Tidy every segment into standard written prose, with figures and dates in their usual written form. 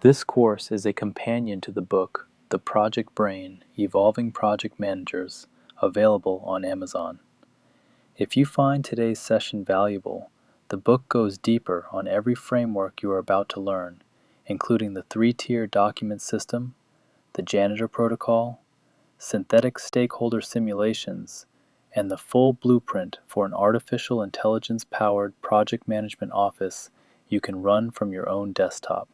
This course is a companion to the book, The Project Brain: Evolving Project Managers, available on Amazon. If you find today's session valuable, the book goes deeper on every framework you are about to learn, including the 3-tier document system, the janitor protocol, synthetic stakeholder simulations, and the full blueprint for an artificial intelligence-powered project management office you can run from your own desktop.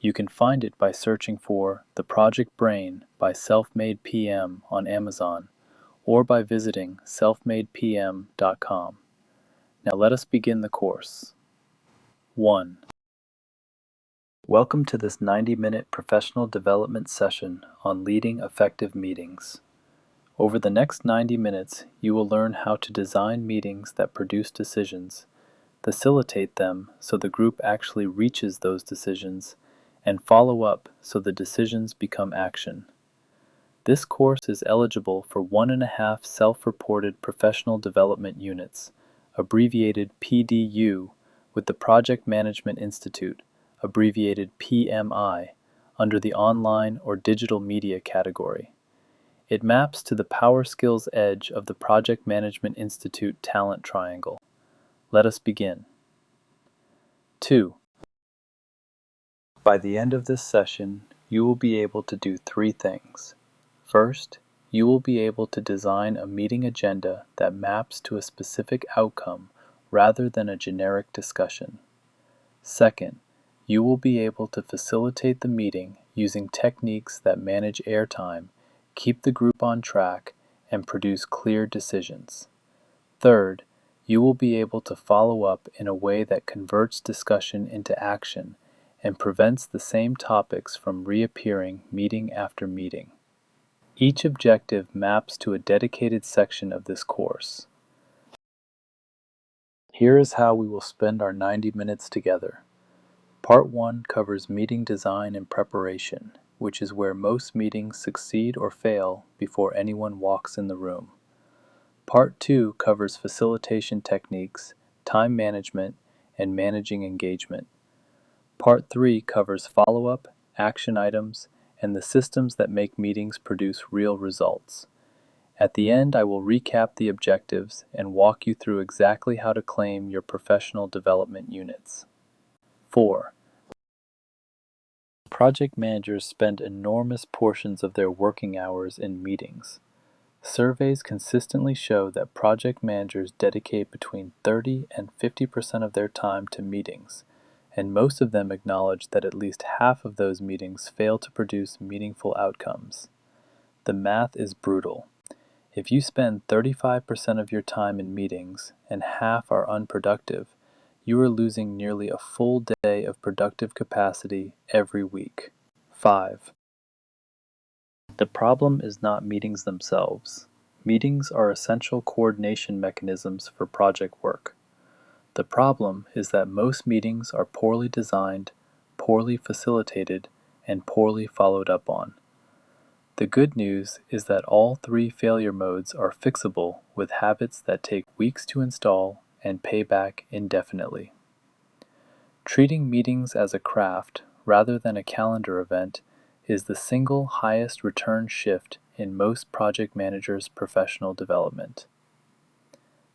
You can find it by searching for The Project Brain by Self-Made PM on Amazon, or by visiting selfmadepm.com. Now let us begin the course. 1. Welcome to this 90-minute professional development session on leading effective meetings. Over the next 90 minutes, you will learn how to design meetings that produce decisions, facilitate them so the group actually reaches those decisions, and follow up so the decisions become action. This course is eligible for 1.5 self-reported professional development units, abbreviated PDU, with the Project Management Institute, abbreviated PMI, under the online or digital media category. It maps to the Power Skills edge of the Project Management Institute talent triangle. Let us begin. 2. By the end of this session, you will be able to do 3 things. First, you will be able to design a meeting agenda that maps to a specific outcome rather than a generic discussion. Second, you will be able to facilitate the meeting using techniques that manage airtime, keep the group on track, and produce clear decisions. Third, you will be able to follow up in a way that converts discussion into action and prevents the same topics from reappearing meeting after meeting. Each objective maps to a dedicated section of this course. Here is how we will spend our 90 minutes together. Part 1 covers meeting design and preparation, which is where most meetings succeed or fail before anyone walks in the room. Part 2 covers facilitation techniques, time management, and managing engagement. Part 3 covers follow-up, action items, and the systems that make meetings produce real results. At the end, I will recap the objectives and walk you through exactly how to claim your professional development units. 4. Project managers spend enormous portions of their working hours in meetings. Surveys consistently show that project managers dedicate between 30 and 50% of their time to meetings, and most of them acknowledge that at least half of those meetings fail to produce meaningful outcomes. The math is brutal. If you spend 35% of your time in meetings and half are unproductive, you are losing nearly a full day of productive capacity every week. 5. The problem is not meetings themselves. Meetings are essential coordination mechanisms for project work. The problem is that most meetings are poorly designed, poorly facilitated, and poorly followed up on. The good news is that all 3 failure modes are fixable with habits that take weeks to install and pay back indefinitely. Treating meetings as a craft rather than a calendar event is the single highest return shift in most project managers' professional development.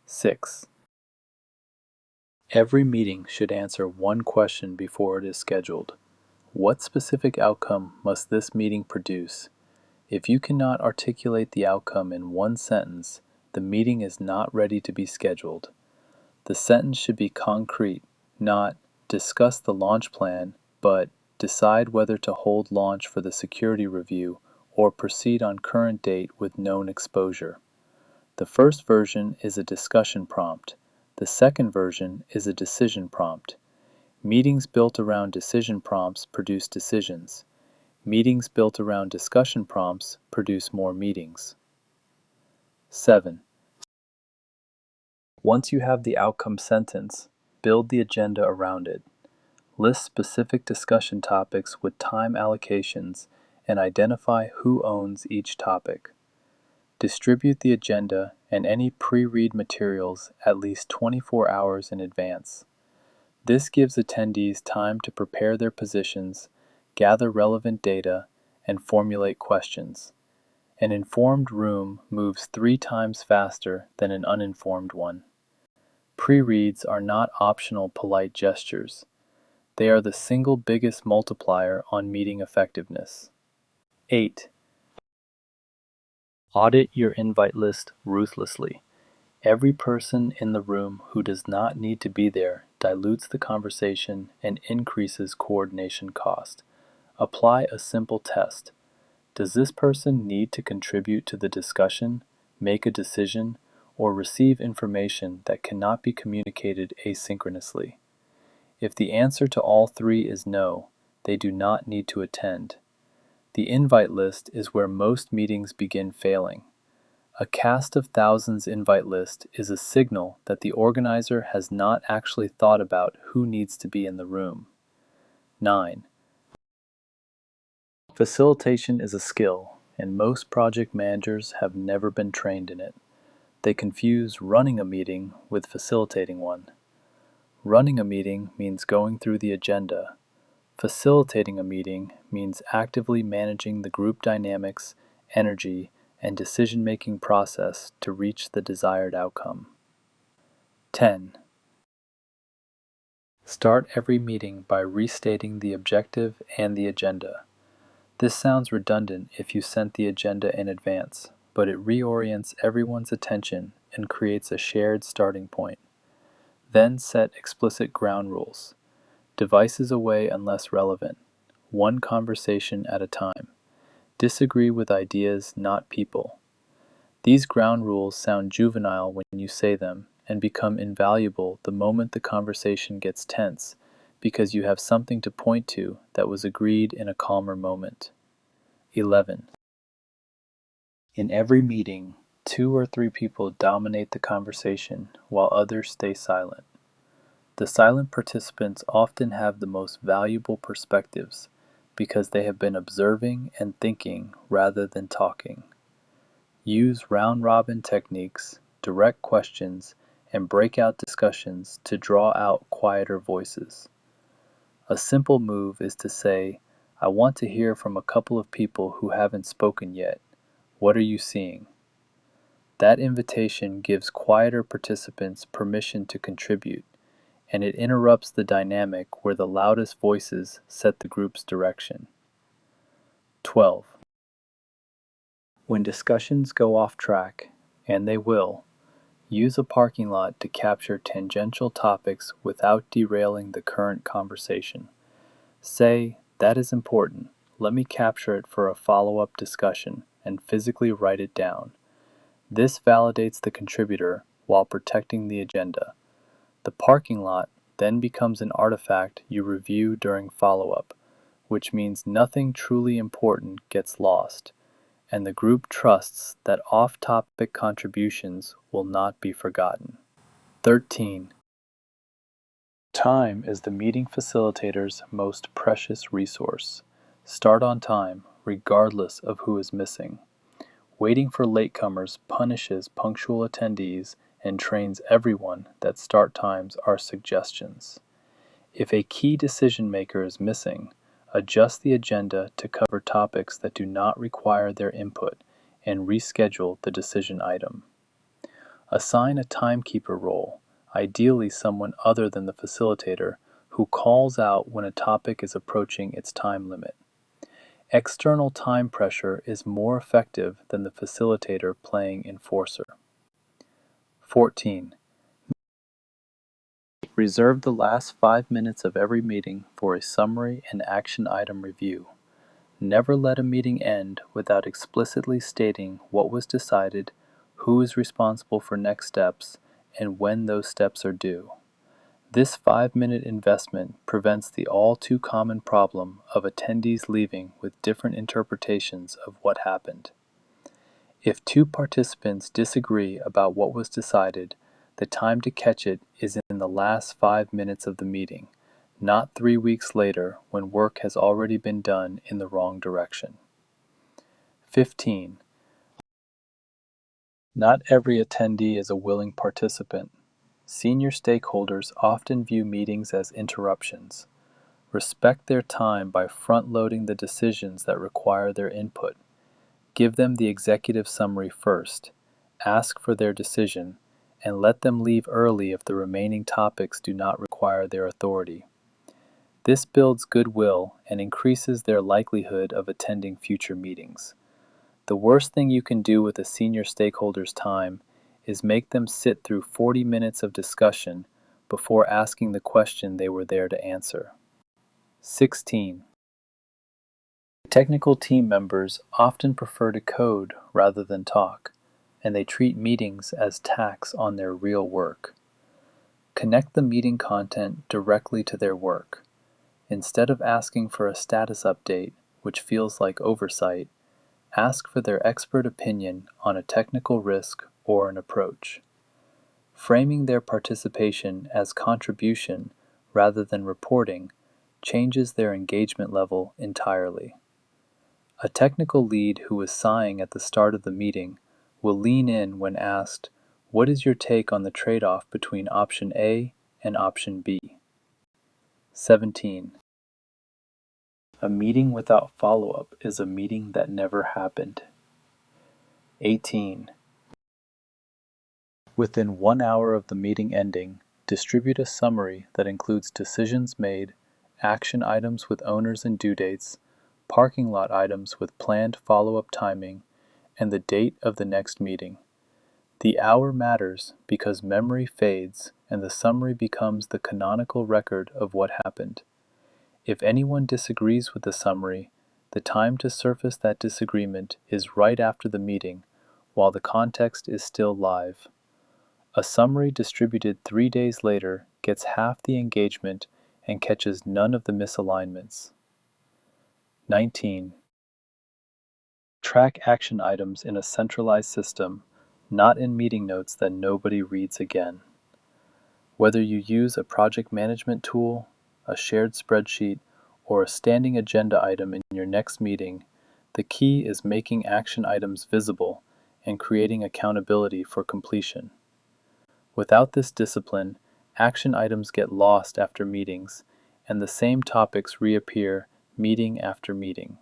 6. Every meeting should answer one question before it is scheduled. What specific outcome must this meeting produce? If you cannot articulate the outcome in one sentence, the meeting is not ready to be scheduled. The sentence should be concrete, not discuss the launch plan, but decide whether to hold launch for the security review or proceed on current date with known exposure. The first version is a discussion prompt. The second version is a decision prompt. Meetings built around decision prompts produce decisions. Meetings built around discussion prompts produce more meetings. 7. Once you have the outcome sentence, build the agenda around it. List specific discussion topics with time allocations and identify who owns each topic. Distribute the agenda and any pre-read materials at least 24 hours in advance. This gives attendees time to prepare their positions, gather relevant data, and formulate questions. An informed room moves 3 times faster than an uninformed one. Pre-reads are not optional polite gestures. They are the single biggest multiplier on meeting effectiveness. 8. Audit your invite list ruthlessly. Every person in the room who does not need to be there dilutes the conversation and increases coordination cost. Apply a simple test. Does this person need to contribute to the discussion, make a decision, or receive information that cannot be communicated asynchronously? If the answer to all 3 is no, they do not need to attend. The invite list is where most meetings begin failing. A cast of thousands invite list is a signal that the organizer has not actually thought about who needs to be in the room. 9. Facilitation is a skill, and most project managers have never been trained in it. They confuse running a meeting with facilitating one. Running a meeting means going through the agenda. Facilitating a meeting means actively managing the group dynamics, energy, and decision-making process to reach the desired outcome. 10. Start every meeting by restating the objective and the agenda. This sounds redundant if you sent the agenda in advance, but it reorients everyone's attention and creates a shared starting point. Then set explicit ground rules. Devices away unless relevant. One conversation at a time. Disagree with ideas, not people. These ground rules sound juvenile when you say them and become invaluable the moment the conversation gets tense because you have something to point to that was agreed in a calmer moment. 11. In every meeting, 2 or 3 people dominate the conversation while others stay silent. The silent participants often have the most valuable perspectives because they have been observing and thinking rather than talking. Use round-robin techniques, direct questions, and breakout discussions to draw out quieter voices. A simple move is to say, I want to hear from a couple of people who haven't spoken yet. What are you seeing? That invitation gives quieter participants permission to contribute, and it interrupts the dynamic where the loudest voices set the group's direction. 12. When discussions go off track, and they will, use a parking lot to capture tangential topics without derailing the current conversation. Say, that is important. Let me capture it for a follow-up discussion and physically write it down. This validates the contributor while protecting the agenda. The parking lot then becomes an artifact you review during follow-up, which means nothing truly important gets lost, and the group trusts that off-topic contributions will not be forgotten. 13. Time is the meeting facilitator's most precious resource. Start on time, regardless of who is missing. Waiting for latecomers punishes punctual attendees and trains everyone that start times are suggestions. If a key decision maker is missing, adjust the agenda to cover topics that do not require their input and reschedule the decision item. Assign a timekeeper role, ideally someone other than the facilitator, who calls out when a topic is approaching its time limit. External time pressure is more effective than the facilitator playing enforcer. 14. Reserve the last 5 minutes of every meeting for a summary and action item review. Never let a meeting end without explicitly stating what was decided, who is responsible for next steps, and when those steps are due. This 5-minute investment prevents the all too common problem of attendees leaving with different interpretations of what happened. If 2 participants disagree about what was decided, the time to catch it is in the last 5 minutes of the meeting, not 3 weeks later when work has already been done in the wrong direction. 15. Not every attendee is a willing participant. Senior stakeholders often view meetings as interruptions. Respect their time by front-loading the decisions that require their input. Give them the executive summary first, ask for their decision, and let them leave early if the remaining topics do not require their authority. This builds goodwill and increases their likelihood of attending future meetings. The worst thing you can do with a senior stakeholder's time is make them sit through 40 minutes of discussion before asking the question they were there to answer. 16. Technical team members often prefer to code rather than talk, and they treat meetings as tax on their real work. Connect the meeting content directly to their work. Instead of asking for a status update, which feels like oversight, ask for their expert opinion on a technical risk or an approach. Framing their participation as contribution rather than reporting changes their engagement level entirely. A technical lead who is sighing at the start of the meeting will lean in when asked, "What is your take on the trade-off between option A and option B?" 17. A meeting without follow-up is a meeting that never happened. 18. Within 1 hour of the meeting ending, distribute a summary that includes decisions made, action items with owners and due dates, parking lot items with planned follow-up timing, and the date of the next meeting. The hour matters because memory fades and the summary becomes the canonical record of what happened. If anyone disagrees with the summary, the time to surface that disagreement is right after the meeting, while the context is still live. A summary distributed 3 days later gets half the engagement and catches none of the misalignments. 19. Track action items in a centralized system, not in meeting notes that nobody reads again. Whether you use a project management tool, a shared spreadsheet, or a standing agenda item in your next meeting, the key is making action items visible and creating accountability for completion. Without this discipline, action items get lost after meetings, and the same topics reappear meeting after meeting.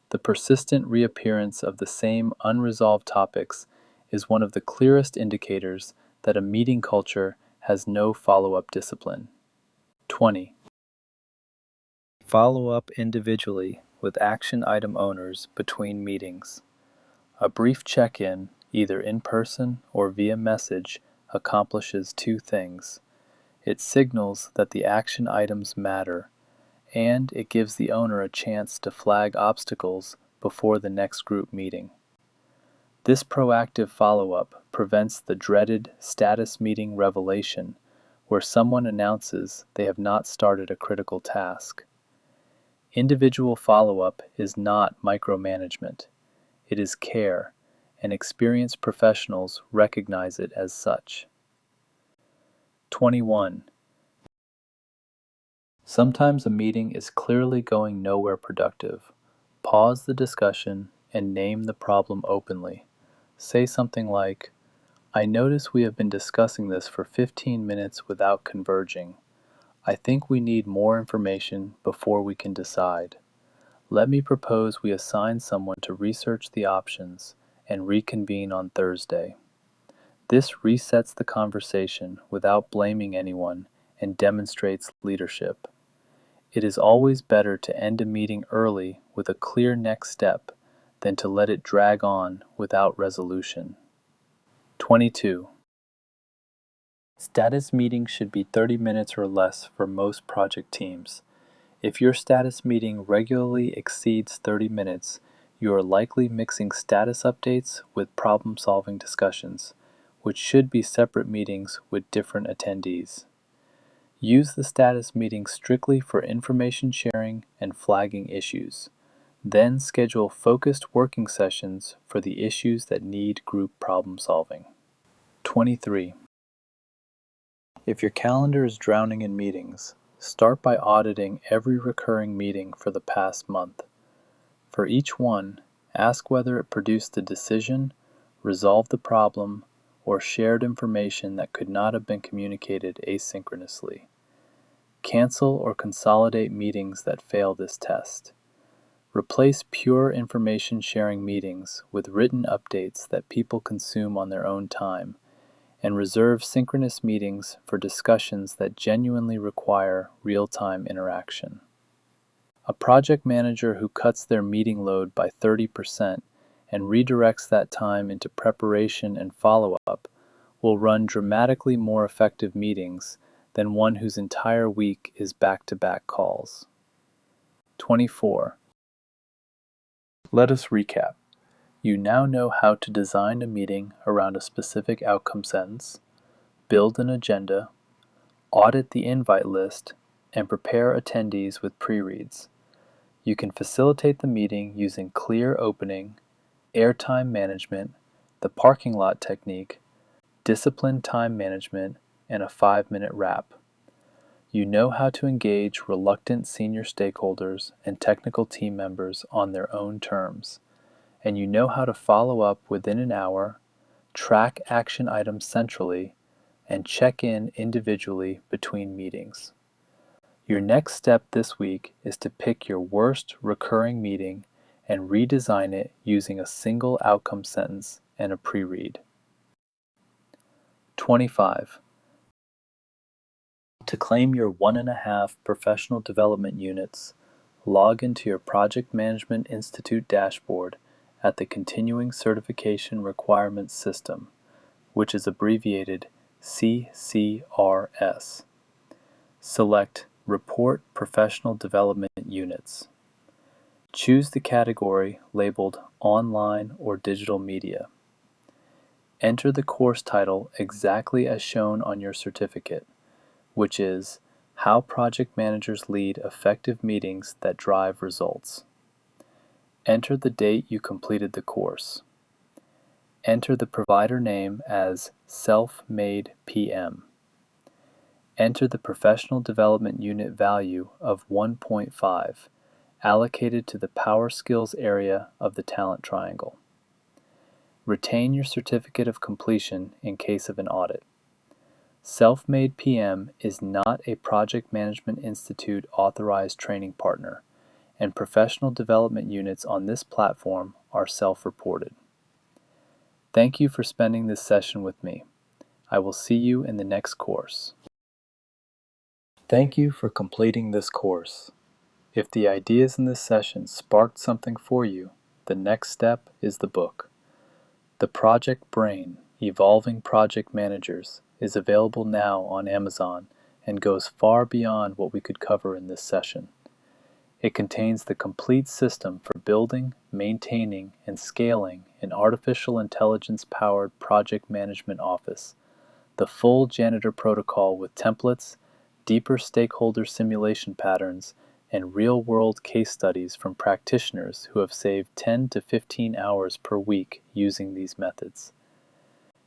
The persistent reappearance of the same unresolved topics is one of the clearest indicators that a meeting culture has no follow-up discipline. 20. Follow up individually with action item owners between meetings. A brief check-in, either in person or via message, accomplishes 2 things. It signals that the action items matter, and it gives the owner a chance to flag obstacles before the next group meeting. This proactive follow-up prevents the dreaded status meeting revelation, where someone announces they have not started a critical task. Individual follow-up is not micromanagement. It is care, and experienced professionals recognize it as such. 21. Sometimes a meeting is clearly going nowhere productive. Pause the discussion and name the problem openly. Say something like, "I notice we have been discussing this for 15 minutes without converging. I think we need more information before we can decide. Let me propose we assign someone to research the options and reconvene on Thursday." This resets the conversation without blaming anyone and demonstrates leadership. It is always better to end a meeting early with a clear next step than to let it drag on without resolution. 22. Status meetings should be 30 minutes or less for most project teams. If your status meeting regularly exceeds 30 minutes, you are likely mixing status updates with problem-solving discussions, which should be separate meetings with different attendees. Use the status meeting strictly for information sharing and flagging issues. Then schedule focused working sessions for the issues that need group problem solving. 23. If your calendar is drowning in meetings, start by auditing every recurring meeting for the past month. For each one, ask whether it produced a decision, resolved the problem, or shared information that could not have been communicated asynchronously. Cancel or consolidate meetings that fail this test. Replace pure information sharing meetings with written updates that people consume on their own time, and reserve synchronous meetings for discussions that genuinely require real-time interaction. A project manager who cuts their meeting load by 30% and redirects that time into preparation and follow-up will run dramatically more effective meetings than one whose entire week is back-to-back calls. 24. Let us recap. You now know how to design a meeting around a specific outcome sentence, build an agenda, audit the invite list, and prepare attendees with pre-reads. You can facilitate the meeting using clear opening, airtime management, the parking lot technique, disciplined time management, and a 5-minute wrap. You know how to engage reluctant senior stakeholders and technical team members on their own terms, and you know how to follow up within an hour, track action items centrally, and check in individually between meetings. Your next step this week is to pick your worst recurring meeting and redesign it using a single outcome sentence and a pre-read. 25. To claim your 1.5 professional development units, log into your Project Management Institute dashboard at the Continuing Certification Requirements System, which is abbreviated CCRS. Select Report Professional Development Units. Choose the category labeled Online or Digital Media. Enter the course title exactly as shown on your certificate, which is How Project Managers Lead Effective Meetings That Drive Results. Enter the date you completed the course. Enter the provider name as Self-Made PM. Enter the Professional Development Unit value of 1.5, allocated to the Power Skills area of the Talent Triangle. Retain your certificate of completion in case of an audit. Self-Made PM is not a Project Management Institute authorized training partner, and professional development units on this platform are self-reported. Thank you for spending this session with me. I will see you in the next course. Thank you for completing this course. If the ideas in this session sparked something for you, the next step is the book. The Project Brain, Evolving Project Managers, is available now on Amazon and goes far beyond what we could cover in this session. It contains the complete system for building, maintaining, and scaling an artificial intelligence-powered project management office, the full janitor protocol with templates, deeper stakeholder simulation patterns, and real-world case studies from practitioners who have saved 10 to 15 hours per week using these methods.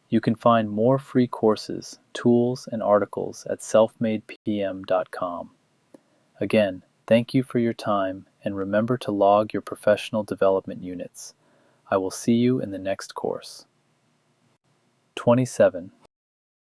You can find more free courses, tools, and articles at selfmadepm.com. Again, thank you for your time, and remember to log your professional development units. I will see you in the next course. 27.